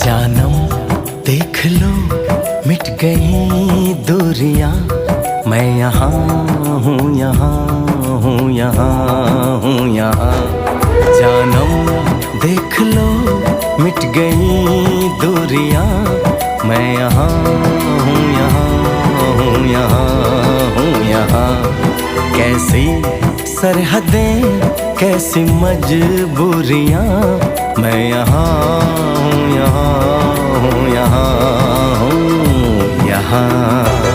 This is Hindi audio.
जानम देख लो मिट गई दूरियां, मैं यहाँ हूँ, यहाँ हूँ, यहाँ हूँ, यहाँ। जानम देख लो मिट गई दूरियां, मैं यहाँ हूँ, यहाँ हूँ, यहाँ हूँ, यहाँ। कैसी सरहदें कैसी मजबूरियां, मैं यहाँ हूँ, यहाँ हूँ, यहाँ हूँ, यहाँ।